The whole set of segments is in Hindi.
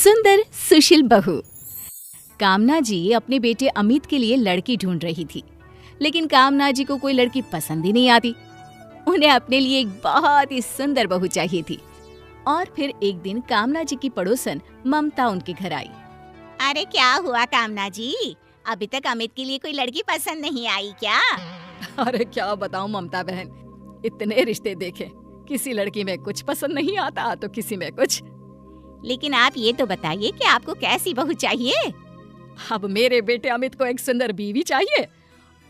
सुंदर सुशील बहू। कामना जी अपने बेटे अमित के लिए लड़की ढूंढ रही थी, लेकिन कामना जी को कोई लड़की पसंद ही नहीं आती। उन्हें अपने लिए एक बहुत ही सुंदर बहू चाहिए थी। और फिर एक दिन कामना जी की पड़ोसन ममता उनके घर आई। अरे क्या हुआ कामना जी, अभी तक अमित के लिए कोई लड़की पसंद नहीं आई क्या? अरे क्या बताऊं ममता बहन, इतने रिश्ते देखे, किसी लड़की में कुछ पसंद नहीं आता तो किसी में कुछ। लेकिन आप ये तो बताइए कि आपको कैसी बहू चाहिए? अब मेरे बेटे अमित को एक सुंदर बीवी चाहिए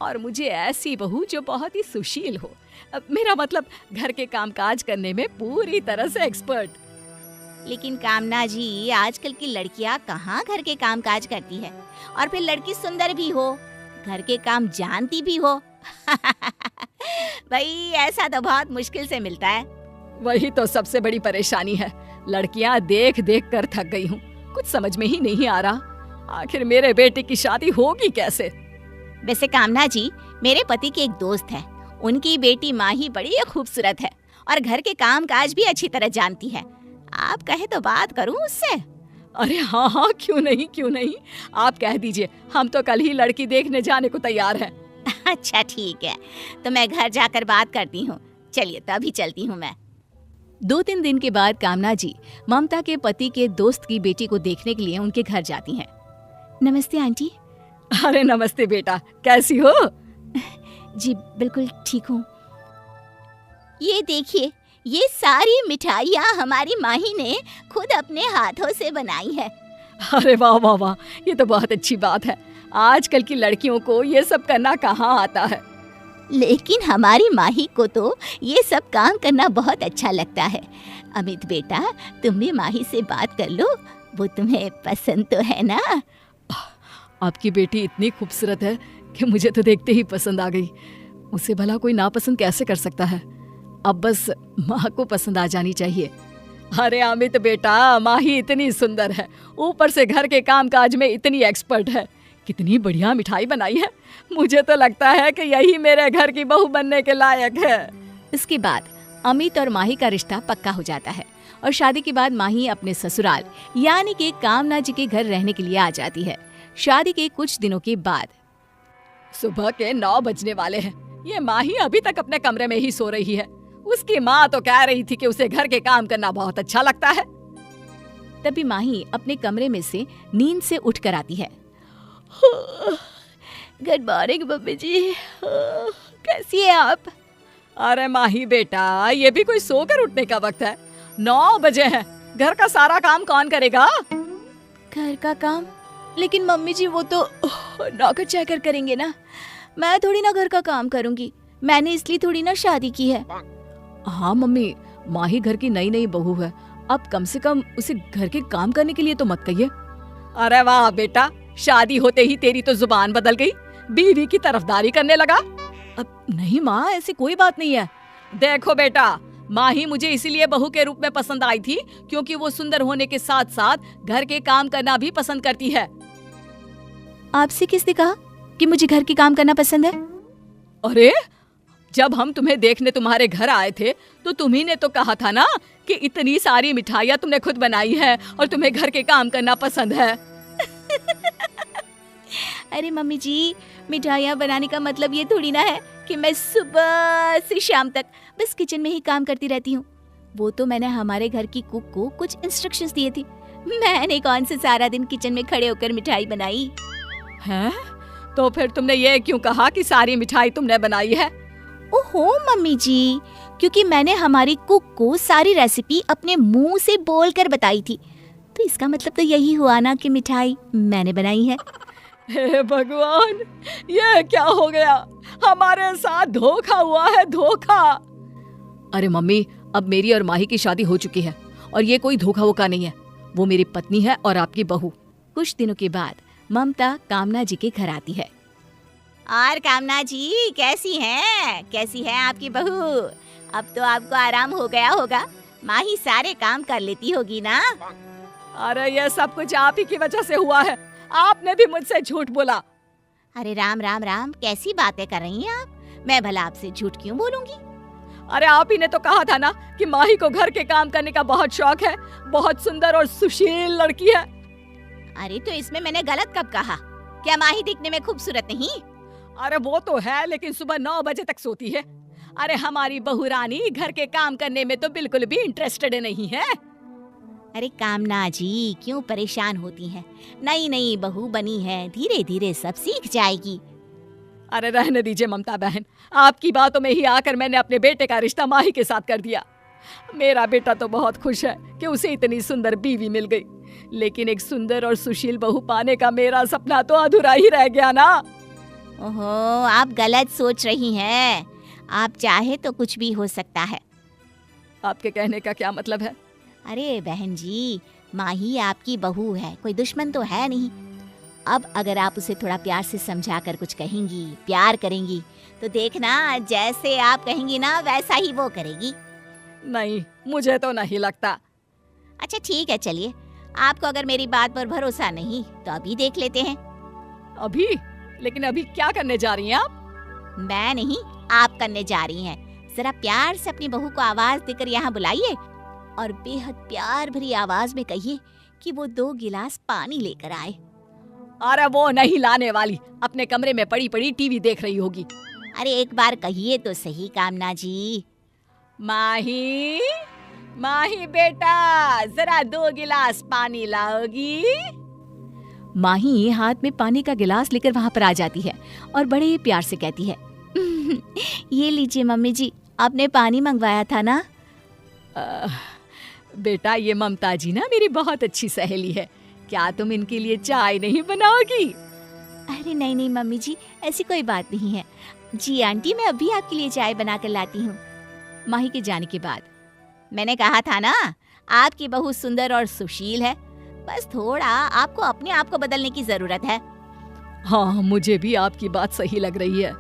और मुझे ऐसी बहू जो बहुत ही सुशील हो। अब मेरा मतलब घर के कामकाज करने में पूरी तरह से एक्सपर्ट। लेकिन कामना जी, आजकल की लड़कियां कहाँ घर के कामकाज करती है, और फिर लड़की सुंदर भी हो, घर के काम जानती भी हो। भाई ऐसा तो बहुत मुश्किल से मिलता है। वही तो सबसे बड़ी परेशानी है, लड़कियां देख देख कर थक गई हूँ। कुछ समझ में ही नहीं आ रहा, आखिर मेरे बेटे की शादी होगी कैसे? वैसे कामना जी, मेरे पति की एक दोस्त है, उनकी बेटी माही बड़ी खूबसूरत है और घर के काम काज भी अच्छी तरह जानती है। आप कहे तो बात करूं उससे? अरे हाँ हाँ, क्यों नहीं, आप कह दीजिए, हम तो कल ही लड़की देखने जाने को तैयार हैं। अच्छा ठीक है, तो मैं घर जाकर बात करती हूँ। चलिए तभी चलती हूँ मैं। 2-3 दिन के बाद कामना जी ममता के पति के दोस्त की बेटी को देखने के लिए उनके घर जाती हैं। नमस्ते आंटी। अरे नमस्ते बेटा, कैसी हो? जी बिल्कुल ठीक हूँ। ये देखिए, ये सारी मिठाइयाँ हमारी माही ने खुद अपने हाथों से बनाई है। अरे वाह वाह वाह, ये तो बहुत अच्छी बात है। आजकल की लड़कियों को ये सब करना कहाँ आता है। लेकिन हमारी माही को तो ये सब काम करना बहुत अच्छा लगता है। अमित बेटा, तुम भी माही से बात कर लो, वो तुम्हें पसंद तो है ना? आपकी बेटी इतनी खूबसूरत है कि मुझे तो देखते ही पसंद आ गई। उसे भला कोई नापसंद कैसे कर सकता है? अब बस माँ को पसंद आ जानी चाहिए। अरे अमित बेटा, माही इतनी सुंदर है, ऊपर से घर के कामकाज में इतनी एक्सपर्ट है, कितनी बढ़िया मिठाई बनाई है। मुझे तो लगता है कि यही मेरे घर की बहू बनने के लायक है। इसके बाद अमित और माही का रिश्ता पक्का हो जाता है और शादी के बाद माही अपने ससुराल यानी कि कामना जी के घर रहने के लिए आ जाती है। शादी के कुछ दिनों के बाद सुबह के 9 बजने वाले हैं। ये माही अभी तक अपने कमरे में ही सो रही है। उसकी माँ तो कह रही थी कि उसे घर के काम करना बहुत अच्छा लगता है। तभी माही अपने कमरे में से नींद से उठकर आती है। गुड मॉर्निंग मम्मी जी, कैसी है आप? अरे माही बेटा, ये भी कोई सोकर उठने का वक्त है? 9 बजे हैं, घर का सारा काम कौन करेगा? घर का काम? लेकिन मम्मी जी, वो तो नौकर चाकर करेंगे ना, मैं थोड़ी ना घर का काम करूंगी। मैंने इसलिए थोड़ी ना शादी की है। हाँ मम्मी, माही घर की नई बहू है, अब कम से कम उसे घर के काम करने के लिए तो मत कहिए। अरे वाह बेटा, शादी होते ही तेरी तो जुबान बदल गई, बीवी की तरफदारी करने लगा। अब नहीं माँ, ऐसी कोई बात नहीं है। देखो बेटा, माही मुझे इसीलिए बहू के रूप में पसंद आई थी क्योंकि वो सुंदर होने के साथ साथ घर के काम करना भी पसंद करती है। आपसे किसने कहा कि मुझे घर के काम करना पसंद है? अरे, जब हम तुम्हें देखने तुम्हारे घर आए थे तो तुम्ही ने तो कहा था ना कि इतनी सारी मिठाइयाँ तुमने खुद बनाई है और तुम्हें घर के काम करना पसंद है। अरे मम्मी जी, मिठाइयाँ बनाने का मतलब ये थोड़ी ना है कि मैं सुबह से शाम तक बस किचन में ही काम करती रहती हूँ। वो तो मैंने हमारे घर की कुक को कुछ इंस्ट्रक्शंस दिए थे। मैंने कौन से सारा दिन किचन में खड़े होकर मिठाई बनाई है? तो फिर तुमने ये क्यों कहा कि सारी मिठाई तुमने बनाई है? ओहो मम्मी जी, क्योंकि मैंने हमारी कुक को सारी रेसिपी अपने मुंह से बोलकर बताई थी, तो इसका मतलब तो यही हुआ ना कि मिठाई मैंने बनाई है। हे भगवान, ये क्या हो गया? हमारे साथ धोखा हुआ है, धोखा। अरे मम्मी, अब मेरी और माही की शादी हो चुकी है और ये कोई धोखा वोखा नहीं है। वो मेरी पत्नी है और आपकी बहू। कुछ दिनों के बाद ममता कामना जी के घर आती है। और कामना जी, कैसी है आपकी बहू? अब तो आपको आराम हो गया होगा, माही सारे काम कर लेती होगी ना? अरे ये सब कुछ आप ही की वजह से हुआ है, आपने भी मुझसे झूठ बोला। अरे राम राम राम, कैसी बातें कर रही हैं आप? मैं भला आपसे झूठ क्यों बोलूंगी? अरे आप ही ने तो कहा था ना कि माही को घर के काम करने का बहुत शौक है, बहुत सुंदर और सुशील लड़की है। अरे तो इसमें मैंने गलत कब कहा? क्या माही दिखने में खूबसूरत नहीं? अरे वो तो है, लेकिन सुबह 9 बजे तक सोती है। अरे हमारी बहू रानी घर के काम करने में तो बिल्कुल भी इंटरेस्टेड नहीं है। अरे कामना जी क्यों परेशान होती हैं? नई नई बहू बनी है, धीरे धीरे सब सीख जाएगी। अरे रहने दीजिए ममता बहन, आपकी बातों में ही आकर मैंने अपने बेटे का रिश्ता माही के साथ कर दिया। मेरा बेटा तो बहुत खुश है कि उसे इतनी सुंदर बीवी मिल गई, लेकिन एक सुंदर और सुशील बहू पाने का मेरा सपना तो अधूरा ही रह गया ना। ओहो, आप गलत सोच रही हैं। आप चाहे तो कुछ भी हो सकता है। आपके कहने का क्या मतलब है? अरे बहन जी, माही आपकी बहू है, कोई दुश्मन तो है नहीं। अब अगर आप उसे थोड़ा प्यार से समझा कर कुछ कहेंगी, प्यार करेंगी, तो देखना जैसे आप कहेंगी ना वैसा ही वो करेगी। नहीं, मुझे तो नहीं लगता। अच्छा ठीक है, चलिए आपको अगर मेरी बात पर भरोसा नहीं तो अभी देख लेते हैं। अभी? लेकिन अभी क्या करने जा रही हैं आप? मैं नहीं, आप करने जा रही हैं। जरा प्यार से अपनी बहू को आवाज देकर यहाँ बुलाइए और बेहद प्यार भरी आवाज में कहिए कि वो 2 गिलास पानी लेकर आए। अरे वो नहीं लाने वाली, अपने कमरे में पड़ी पड़ी टीवी देख रही होगी। अरे एक बार कहिए तो सही कामना जी। माही, माही बेटा, जरा 2 गिलास पानी लाओगी? माही हाथ में पानी का गिलास लेकर वहाँ पर आ जाती है और बड़े प्यार से कहती है, ये लीजिए मम्मी जी, आपने पानी मंगवाया था ना? बेटा ये ममता जी ना मेरी बहुत अच्छी सहेली है, क्या तुम इनके लिए चाय नहीं बनाओगी? अरे नहीं नहीं मम्मी जी, ऐसी कोई बात नहीं है। जी आंटी, मैं अभी आपके लिए चाय बना कर लाती हूँ। माही के जाने के बाद मैंने कहा था ना, आपकी बहू सुंदर और सुशील है, बस थोड़ा आपको अपने आप को बदलने की जरूरत है। हाँ, मुझे भी आपकी बात सही लग रही है।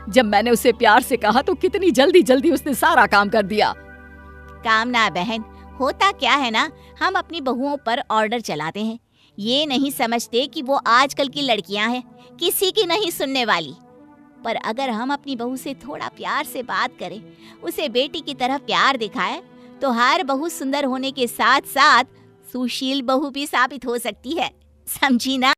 जब मैंने उसे प्यार से कहा तो कितनी जल्दी जल्दी उसने सारा काम कर दिया। कामना बहन, होता क्या है ना, हम अपनी बहुओं पर ऑर्डर चलाते हैं, ये नहीं समझते कि वो आजकल की लड़कियां हैं, किसी की नहीं सुनने वाली। पर अगर हम अपनी बहू से थोड़ा प्यार से बात करें, उसे बेटी की तरह प्यार दिखाएं, तो हर बहू सुंदर होने के साथ साथ सुशील बहू भी साबित हो सकती है, समझी ना?